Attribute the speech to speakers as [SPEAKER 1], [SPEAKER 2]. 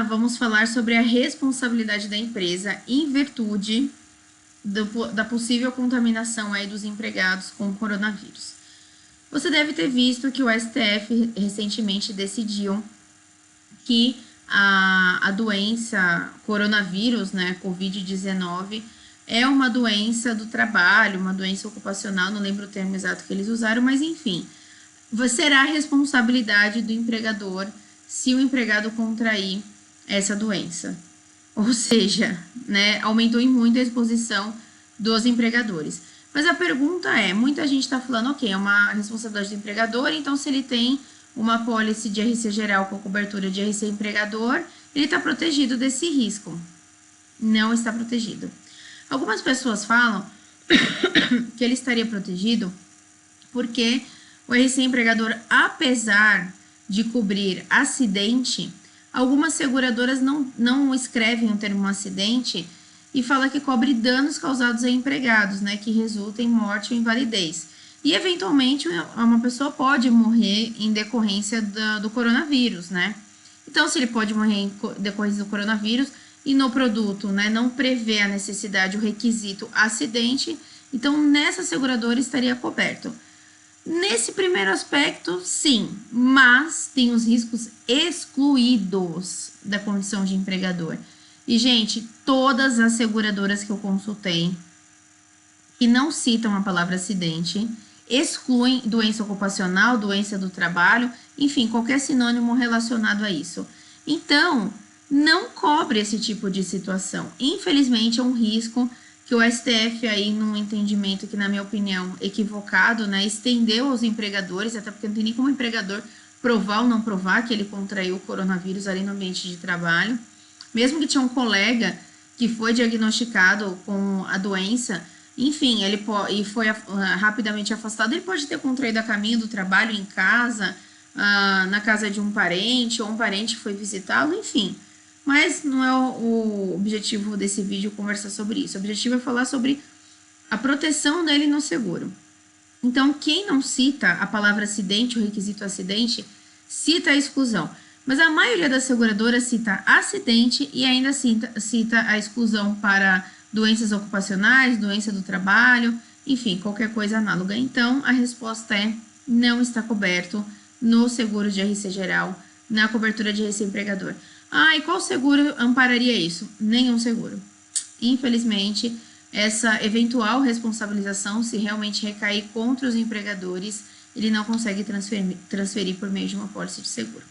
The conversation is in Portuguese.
[SPEAKER 1] vamos falar sobre a responsabilidade da empresa em virtude da possível contaminação aí dos empregados com o coronavírus. Você deve ter visto que o STF recentemente decidiu que a doença coronavírus, né, Covid-19, é uma doença do trabalho, uma doença ocupacional, não lembro o termo exato que eles usaram, mas enfim, será a responsabilidade do empregador se o empregado contrair essa doença. Ou seja, né, aumentou em muito a exposição dos empregadores. Mas a pergunta é, muita gente está falando, ok, é uma responsabilidade do empregador, então se ele tem uma apólice de RC geral com cobertura de RC empregador, ele está protegido desse risco. Não está protegido. Algumas pessoas falam que ele estaria protegido porque o RC empregador, apesar de cobrir acidente, algumas seguradoras não escrevem o termo acidente e fala que cobre danos causados a empregados, né, que resultam em morte ou invalidez. E, eventualmente, uma pessoa pode morrer em decorrência do coronavírus, né? Então, se ele pode morrer em decorrência do coronavírus e no produto, né, não prevê a necessidade, o requisito acidente, então, nessa seguradora estaria coberto. Nesse primeiro aspecto, sim, mas tem os riscos excluídos da condição de empregador. E, gente, todas as seguradoras que eu consultei que não citam a palavra acidente, excluem doença ocupacional, doença do trabalho, enfim, qualquer sinônimo relacionado a isso. Então, não cobre esse tipo de situação. Infelizmente, é um risco que o STF aí, num entendimento que, na minha opinião, equivocado, né, estendeu aos empregadores, até porque não tem nem como o empregador provar ou não provar que ele contraiu o coronavírus ali no ambiente de trabalho. Mesmo que tinha um colega que foi diagnosticado com a doença, enfim, ele e foi rapidamente afastado, ele pode ter contraído a caminho do trabalho em casa, na casa de um parente, ou um parente foi visitá-lo, enfim. Mas não é o objetivo desse vídeo conversar sobre isso. O objetivo é falar sobre a proteção dele no seguro. Então, quem não cita a palavra acidente, o requisito acidente, cita a exclusão. Mas a maioria das seguradoras cita acidente e ainda cita a exclusão para doenças ocupacionais, doença do trabalho, enfim, qualquer coisa análoga. Então, a resposta é não está coberto no seguro de RC geral, na cobertura de RC empregador. E qual seguro ampararia isso? Nenhum seguro. Infelizmente, essa eventual responsabilização, se realmente recair contra os empregadores, ele não consegue transferir por meio de uma apólice de seguro.